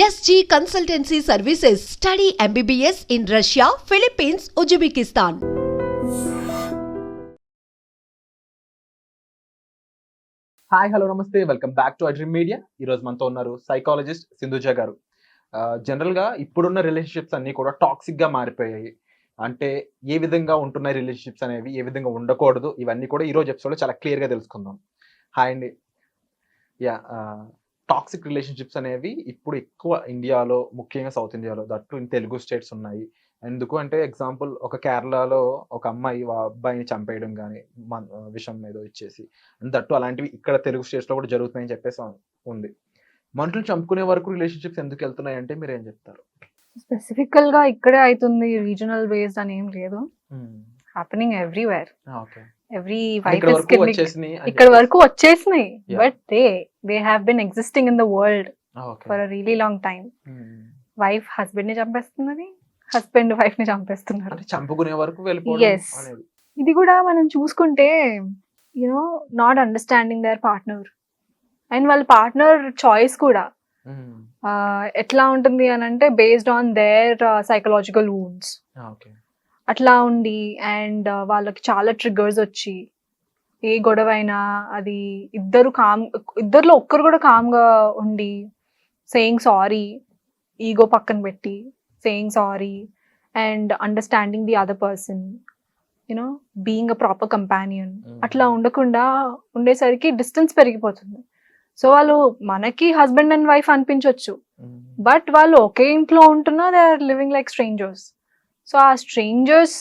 SG Consultancy Services. Study MBBS in Russia, Philippines, Uzbekistan. Hi hello నమస్తే welcome back to అడ్రీమ్ media. ఈరోజు మనతో ఉన్నారు psychologist Sindhuja గారు. జనరల్గా ఇప్పుడున్న రిలేషన్షిప్స్ అన్నీ కూడా టాక్సిక్గా మారిపోయాయి. అంటే ఏ విధంగా ఉంటున్నాయి రిలేషన్షిప్స్ అనేవి, ఏ విధంగా ఉండకూడదు, ఇవన్నీ కూడా ఈరోజు ఎపిసోడ్లో చాలా క్లియర్గా తెలుసుకుందాం. హాయ్ అండి. యా, టాక్సిక్ రిలేషన్షిప్స్ అనేవి ఇప్పుడు ఎక్కువ ఇండియాలో, ముఖ్యంగా సౌత్ ఇండియాలో, దట్టు ఇన్ తెలుగు స్టేట్స్ ఉన్నాయి. ఎందుకు అంటే ఎగ్జాంపుల్, ఒక కేరళలో ఒక అమ్మాయి అబ్బాయిని చంపేయడం కానీ, విషం ఏదో ఇచ్చేసి, దట్టు అలాంటివి ఇక్కడ తెలుగు స్టేట్స్లో కూడా జరుగుతున్నాయని చెప్పేసి ఉంది. మనుషులు చంపుకునే వరకు రిలేషన్షిప్స్ ఎందుకు వెళ్తున్నాయి అంటే మీరు ఏం చెప్తారు? స్పెసిఫికల్ గా ఇక్కడే అవుతుంది, రీజనల్ బేస్డ్ అని ఏం లేదు, హ్యాపెనింగ్ ఎవ్రీవేర్. ఎవ్రీ వైఫ్ ఇక్కడ వరకు వచ్చేసినాయి, but they have been existing in the world for a really long time. Wife husband ని చంపేస్తున్నది, హస్బెండ్ వైఫ్ ని చంపేస్తున్నారు, చంపుకునే వరకు. ఇది కూడా మనం చూసుకుంటే you know not understanding their partner అండ్ వాళ్ళ పార్ట్నర్ చాయిస్ కూడా ఎట్లా ఉంటుంది అని అంటే based on their psychological wounds అట్లా ఉండి, అండ్ వాళ్ళకి చాలా ట్రిగర్స్ వచ్చి ఏ గొడవ అయినా అది ఇద్దరిలో ఒక్కరు కూడా కామ్ గా ఉండి సేయింగ్ సారీ, ఈగో పక్కన పెట్టి saying sorry and understanding the other person, you know being a proper companion, అట్లా ఉండకుండా ఉండేసరికి డిస్టెన్స్ పెరిగిపోతుంది. సో వాళ్ళు మనకి హస్బెండ్ అండ్ వైఫ్ అనిపించవచ్చు, బట్ వాళ్ళు ఒకే ఇంట్లో ఉంటున్నా they are living like strangers. So ఆ స్ట్రేంజర్స్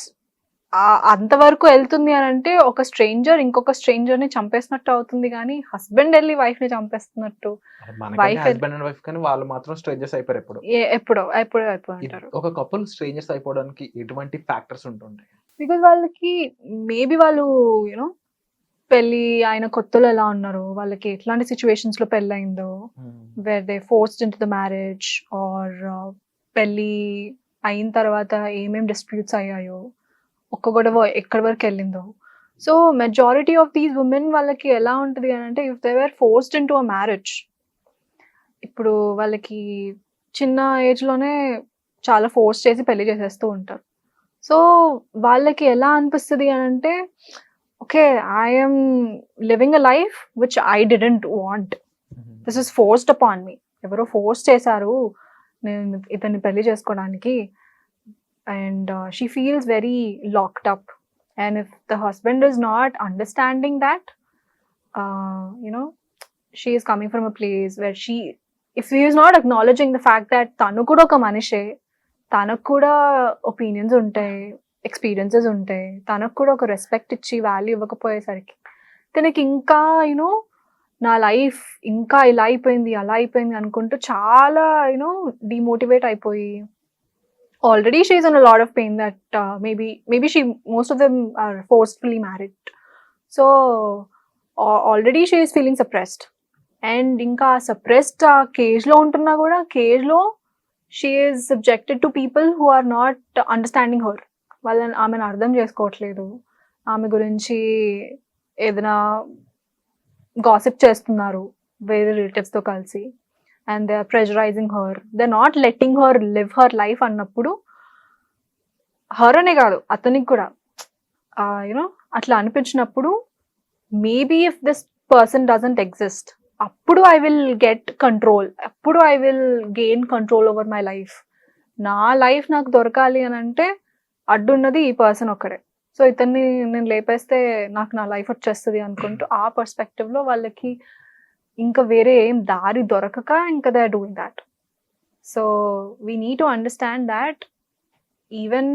అంతవరకు వెళ్తుంది అని అంటే ఒక స్ట్రేంజర్ ఇంకొక స్ట్రేంజర్ ని చంపేసినట్టు అవుతుంది, కానీ హస్బెండ్ వెళ్ళి వైఫ్ ని చంపేస్తున్నట్టు. వాళ్ళు మాత్రం స్ట్రేంజర్స్ అయిపోయారు. ఎప్పుడో అయిపోతారు. ఒక కపుల్ స్ట్రేంజర్స్ అయిపోవడానికి ఎటువంటి ఫ్యాక్టర్స్ ఉంటుంటాయి? బికాజ్ వాళ్ళకి మేబీ వాళ్ళు యూనో పెళ్లి ఆయన కొత్తలో ఎలా ఉన్నారు, వాళ్ళకి ఎట్లాంటి సిచ్యువేషన్స్ లో పెళ్ళి అయిందో, where they forced into the marriage, or పెళ్లి అయిన తర్వాత ఏమేం డిస్ప్యూట్స్ అయ్యాయో, ఒక్క గొడవ ఎక్కడి వరకు వెళ్ళిందో. So majority of these women వాళ్ళకి ఎలా ఉంటుంది అని అంటే, if they were forced in to a marriage, ఇప్పుడు వాళ్ళకి చిన్న ఏజ్ లోనే చాలా ఫోర్స్ చేసి పెళ్లి చేసేస్తూ ఉంటారు. సో వాళ్ళకి ఎలా అనిపిస్తుంది అని అంటే, okay, I'm living a life which I didn't want, this is forced upon me. ఎవరో ఫోర్స్ చేశారు నేను ఇతన్ని పెళ్లి చేసుకోవడానికి, and she feels very locked up. And if the husband is not understanding that, you know she is coming from a place where she, if he is not acknowledging the fact that తను కూడా ఒక మనిషే, తనకు కూడా opinions ఉంటాయి, experiences ఉంటాయి, తనకు కూడా ఒక రెస్పెక్ట్ ఇచ్చి వాల్యూ ఇవ్వకపోయేసరికి తనకి ఇంకా యూనో నా లైఫ్ ఇంకా ఇలా అయిపోయింది అలా అయిపోయింది అనుకుంటూ చాలా యూనో డిమోటివేట్ అయిపోయి, already she is in a lot of pain that maybe she most of them are forcefully married. So already she is feeling suppressed, and ఇంకా సప్రెస్డ్ ఆ కేజ్లో ఉంటున్నా కూడా కేజ్లో she is subjected to people who are not understanding her. వాళ్ళని ఆమెను అర్థం చేసుకోవట్లేదు, ఆమె గురించి ఏదైనా గాసిప్ చేస్తున్నారు వేరే రిలేటివ్స్తో కలిసి, and they are pressurising her, they are not letting her live her life అన్నప్పుడు, హర్ అనే కాదు అతనికి కూడా యూనో అట్లా అనిపించినప్పుడు, maybe if this person doesn't exist, అప్పుడు ఐ విల్ గెట్ కంట్రోల్, అప్పుడు I will gain control over my life. నా లైఫ్ నాకు దొరకాలి అని అంటే అడ్డున్నది ఈ పర్సన్ ఒక్కడే. సో ఇతన్ని నేను లేపేస్తే నాకు నా లైఫ్ వచ్చేస్తుంది అనుకుంటూ ఆ పర్స్పెక్టివ్లో వాళ్ళకి ఇంకా వేరే ఏం దారి దొరకక ఇంకా they are doing that. So we need to understand that even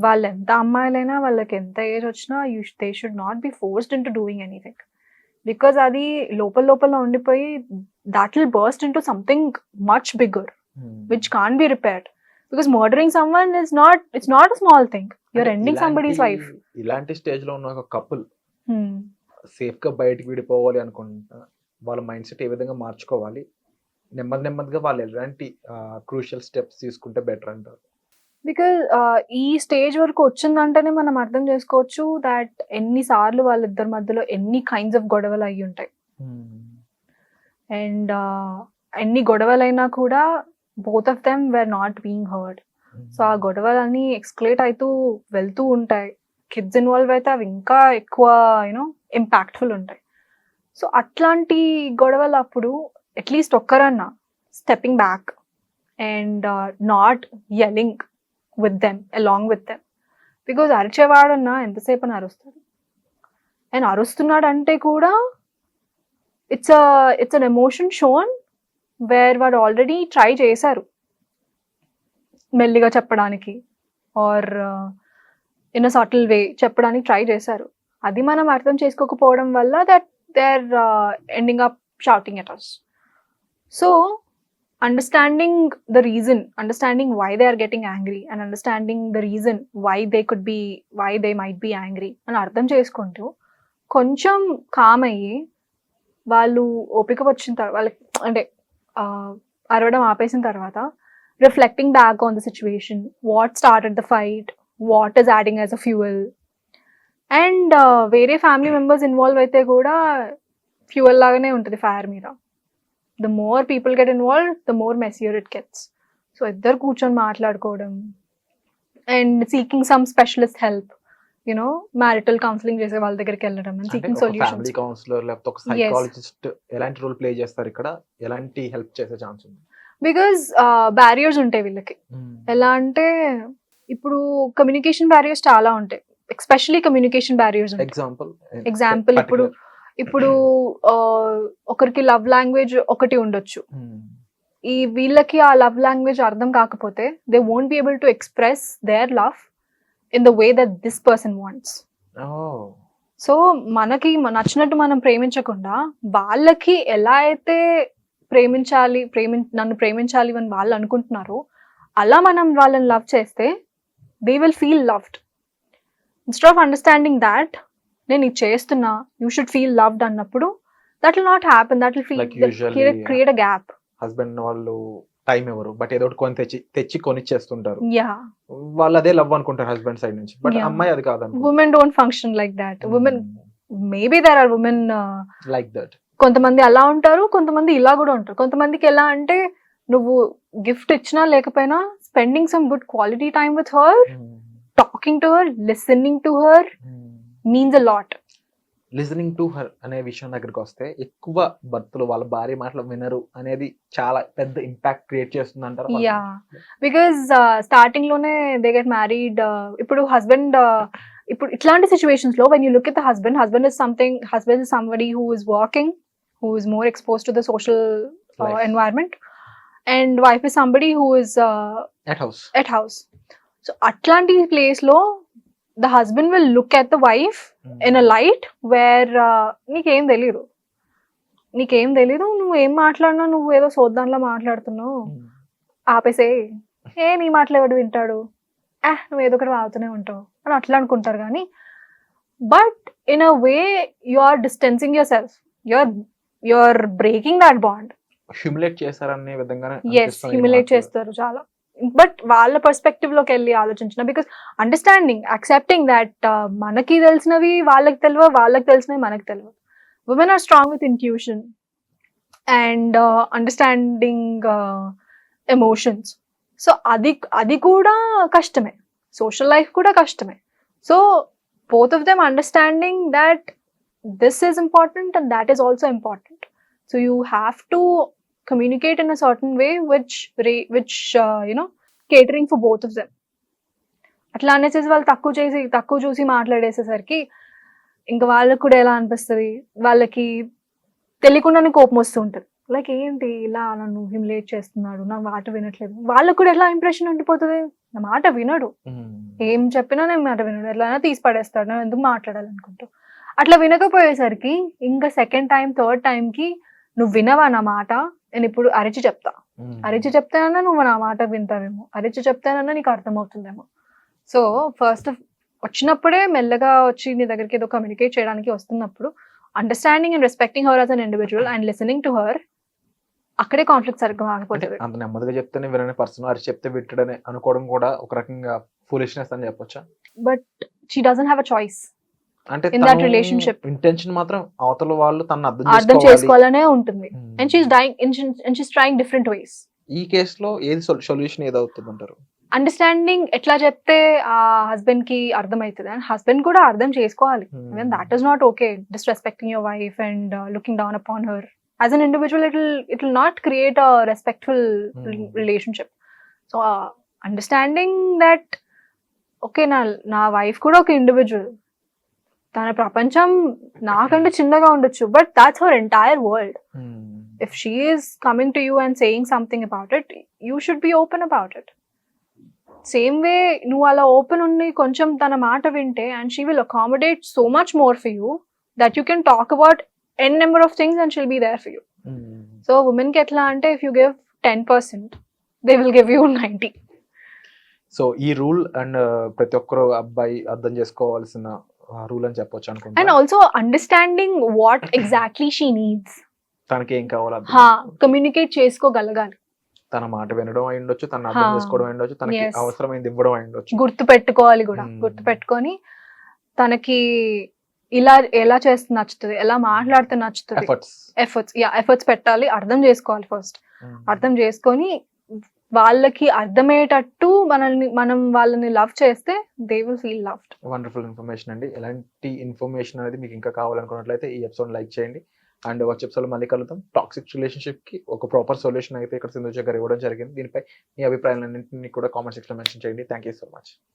వాళ్ళు ఎంత అమ్మాయిలైనా, వాళ్ళకి ఎంత ఏజ్ వచ్చినా, they should not be forced into doing anything, because అది లోపల ఉండిపోయి that will burst into something much bigger which can be repaired. Because murdering someone is not, it's not a small thing. You're ending somebody's life. ఇలాంటి stage లో ఉన్న ఒక couple safe గా బయటికి విడిపోవాలి అనుకుంటా, వాళ్ళ మైండ్ సెట్ ఏ విధంగా మార్చుకోవాలి, నెమ్మదిగా వాళ్ళు ఎలాంటి క్రూషియల్ స్టెప్స్ తీసుకుంటే బెటర్ అంటారు? బికాజ్ ఈ స్టేజ్ వరకు వచ్చిందంటేనే మనం అర్థం చేసుకోవచ్చు దాట్ ఎన్నిసార్లు వాళ్ళిద్దరి మధ్యలో ఎన్ని కైండ్స్ ఆఫ్ గొడవలు అయ్యి ఉంటాయి. అండ్ ఎన్ని గొడవలైనా కూడా both of them were not being heard. So ఆ గొడవలన్నీ ఎక్స్కలేట్ అవుతూ వెళ్తూ ఉంటాయి. కిడ్స్ ఇన్వాల్వ్ అయితే అవి ఇంకా ఎక్కువ ఇంపాక్ట్ఫుల్ ఉంటాయి. సో అట్లాంటి గొడవలు అప్పుడు అట్లీస్ట్ ఒక్కరన్నా stepping back and not yelling with them along with them. Because అరిచేవాడన్నా ఎంతసేపు అని అరుస్తాడు. అండ్ అరుస్తున్నాడు అంటే కూడా it's an emotion shown where వాడు ఆల్రెడీ ట్రై చేశారు మెల్లిగా చెప్పడానికి or in a subtle way చెప్పడానికి ట్రై చేశారు. అది మనం అర్థం చేసుకోకపోవడం వల్ల that they are ending up shouting at us. సో understanding the reason, understanding why they are getting angry and understanding the reason why they might be angry అని అర్థం చేసుకుంటూ కొంచెం కామ్ అయ్యి వాళ్ళు ఓపిక వచ్చిన తర్వాత వాళ్ళకి అంటే అరవడం ఆపేసిన తర్వాత reflecting back on the situation, what started the fight, what is adding as a fuel, and వేరే ఫ్యామిలీ మెంబర్స్ ఇన్వాల్వ్ అయితే కూడా ఫ్యూయల్ లాగానే ఉంటుంది ఫైర్ మీద. The more people get involved, the more messier it gets. So ఇద్దరు కూర్చొని మాట్లాడుకోవడం and seeking some specialist help, marital counselling చేసే వాళ్ళ దగ్గరికి వెళ్ళడం and seeking solutions. Family counsellor లేకపోతే ఒక సైకాలజిస్ట్ ఎలాంటి రోల్ ప్లే చేస్తారు ఇక్కడ, ఎలాంటి హెల్ప్ చేసే ఛాన్స్ ఉంది? బికాజ్ బ్యారియర్స్ ఉంటాయి వీళ్ళకి. ఎలా అంటే ఇప్పుడు కమ్యూనికేషన్ బ్యారియర్స్ చాలా ఉంటాయి, ఎస్పెషలీ కమ్యూనికేషన్ బ్యారియర్స్. ఎగ్జాంపుల్ ఇప్పుడు ఒకరికి లవ్ లాంగ్వేజ్ ఒకటి ఉండొచ్చు. ఈ వీళ్ళకి ఆ లవ్ లాంగ్వేజ్ అర్థం కాకపోతే they won't be able to express there love in the way that this person wants. So మనకి నచ్చినట్టు మనం ప్రేమించకుండా వాళ్ళకి ఎలా అయితే నన్ను ప్రేమించాలి అని వాళ్ళు అనుకుంటున్నారో అలా మనం వాళ్ళని లవ్ చేస్తే they will feel loved. Instead of understanding that నేను ఇది చేస్తున్నా, యూ షుడ్ ఫీల్ లవ్డ్ అన్నప్పుడు that will not happen. That will create a gap. Husband వాళ్ళు టైం ఎవరు బట్ ఏదో కొని తెచ్చి కొనిచ్చేస్తుంటారు. యా, వాళ్ళు అదే లవ్ అనుకుంటారు హస్బెండ్ సైడ్ నుంచి, బట్ అమ్మాయి అది కాదు. Women don't function like that. Women maybe there are women like that. కొంతమంది అలా ఉంటారు, కొంతమంది ఇలా కూడా ఉంటారు. కొంతమందికి ఎలా అంటే నువ్వు గిఫ్ట్ ఇచ్చినా లేకపోయినా spending some good quality time with her, talking to her, listening to her means a lot. Listening to her అనే విషయం దగ్గరికి వస్తే ఎక్కువ భర్తలు వాళ్ళ భార్య మాటలు వినరు అనేది చాలా పెద్ద ఇంపాక్ట్ క్రియేట్ చేస్తుంది అంటారు. యా, బికాజ్ స్టార్టింగ్ లోనే దే గెట్ మ్యారీడ్. ఇప్పుడు హస్బెండ్ ఇప్పుడు ఇట్లాంటి సిచ్యువేషన్స్ లో when you look at the husband is somebody who is working, who is more exposed to the social environment, and wife is somebody who is at house. So atlanti place lo the husband will look at the wife in a light where నీకేం తెలీదు, నువ్వు ఏం మాట్లాడినా నువ్వు ఏదో సోద్దాంలా మాట్లాడుతున్నావు, ఆపేసే, నీ మాటలు ఎవడు వింటాడు, నువ్వు ఏదో ఒకటి వాడుతూనే ఉంటావు అని అట్లా అనుకుంటారు. కానీ but in a way you are distancing yourself, you are breaking that bond. Humiliate చేస్తారనే విధంగా. ఎస్, హ్యూమిలేట్ చేస్తారు చాలా. బట్ వాళ్ళ పర్స్పెక్టివ్ లోకి వెళ్ళి ఆలోచించిన, బికాస్ అండర్స్టాండింగ్, యాక్సెప్టింగ్ దట్ మనకి తెలిసినవి వాళ్ళకి తెలియవు, వాళ్ళకి తెలిసినవి మనకి తెలియవు. Women are strong with intuition and understanding emotions. So అది కూడా కష్టమే, సోషల్ లైఫ్ కూడా కష్టమే. So both of them understanding that this is important and that is also important. So you have to communicate in a certain way which catering for both of them. అట్లా అనేసి వాళ్ళు తక్కువ చూసి మాట్లాడేసేసరికి ఇంకా వాళ్ళకి కూడా ఎలా అనిపిస్తుంది, వాళ్ళకి తెలియకుండానే కోపం వస్తూ ఉంటుంది. లైక్ ఏంటి ఇలా నన్ను హ్యూమిలేట్ చేస్తున్నాడు, నా మాట వినట్లేదు. వాళ్ళకు కూడా ఎలా ఇంప్రెషన్ ఉండిపోతుంది, నా మాట వినడు, ఏం చెప్పినా నేను మాట వినడు, ఎట్లా తీసి పడేస్తాడు, నేను ఎందుకు మాట్లాడాలనుకుంటా. అట్లా వినకపోయేసరికి ఇంకా సెకండ్ టైం థర్డ్ టైంకి నువ్వు వినవా నా మాట, నేను ఇప్పుడు అరిచి చెప్తానన్నా నువ్వు నా మాట వింటావేమో, అరిచి చెప్తానన్నా నీకు అర్థమవుతుందేమో. సో ఫస్ట్ వచ్చినప్పుడే మెల్లగా వచ్చి నీ దగ్గరికి ఏదో కమ్యూనికేట్ చేయడానికి వస్తున్నప్పుడు understanding and respecting her as an individual and listening to her, అక్కడే కాన్ఫ్లిక్ట్ సరిగ్గా ఆగిపోతుంది. అంత నెమ్మదిగా చెప్తేనే వినని పర్సన్ అరిచి చెప్తే విట్టడని అనుకోవడం కూడా ఒక రకంగా ఫూలిష్నెస్ అని చెప్పొచ్చా? But she doesn't have a choice. అంటే in that relationship. ఇంటెన్షన్ మాత్రం అవతల వాళ్ళు తను అర్థం అర్థం చేసుకోవాలి. చేసుకోవాలనే ఉంటుంది. Hmm. And she's trying different ways. ఈ కేసులో ఏది సొల్యూషన్ ఏదవుతుంది అంటారు? అండర్స్టాండింగ్ ఎట్లా చెప్తే ఆ హస్బెండ్ కి అర్థమవుతుంది అండ్ హస్బెండ్ కూడా అర్థం చేసుకోవాలి. Even that is not okay. Disrespecting your wife and looking down upon her. As an individual, it will not create a respectful relationship. So understanding that, okay, నా wife కూడా ఒక individual, తన ప్రపంచం నాకంటే చిన్నగా ఉండొచ్చు, but that's her entire world. If she is coming to you and saying something about it, you should be open about it. Same way, నువ్వు అలా ఓపెన్ ఉండి కొంచెం తన మాట వింటే and she will accommodate so much more for you that you can talk about n number of things and she'll be there for you. So women కి ఎట్లా అంటే if you give 10%, they will give you 90. So ఈ rule and ప్రతి ఒక్కరు అబ్బాయి అర్థం చేసుకోవాల్సిన rule అని చెప్పొచ్చు And అనుకుంటా. also understanding what exactly she needs. తనకి ఏం కావాలో కమ్యూనికేట్ చేసుకోగలగాలి. తన మాట వినడం అయి ఉండొచ్చు, తన అర్థం చేసుకోవడం అయి ఉండొచ్చు, తనకి Yes. అవసరమైంది ఇవ్వడం అయి ఉండొచ్చు. గుర్తు పెట్టుకోవాలి కూడా. గుర్తు పెట్టుకొని తనకి ఇలా ఎలా చేస్తే నచ్చుతుంది, ఎలా మాట్లాడితే నచ్చుతుంది, ఎఫర్ట్స్ పెట్టాలి. అర్థం చేసుకోవాలి ఫస్ట్. అర్థం చేసుకొని వాళ్ళకి అర్థమయ్యేటట్టు మనం వాళ్ళని లవ్ చేస్తే they will feel loved. Wonderful information అండి. ఎలాంటి ఇన్ఫర్మేషన్ అనేది మీకు ఇంకా కావాలనుకున్నట్లయితే ఈ ఎపిసోడ్ లైక్ చేయండి. అండ్ వచ్చే ఎపిసోడ్ మళ్ళీ కలుద్దాం. టాక్సిక్ రిలేషన్షిప్ కి ఒక ప్రాపర్ సొల్యూషన్ అయితే ఇక్కడ సింధుజ గారు ఇవ్వడం జరిగింది. దీనిపై మీ అభిప్రాయాలన్నింటినీ కూడా కామెంట్ సెక్షన్ మెన్షన్ చేయండి. Thank you so much.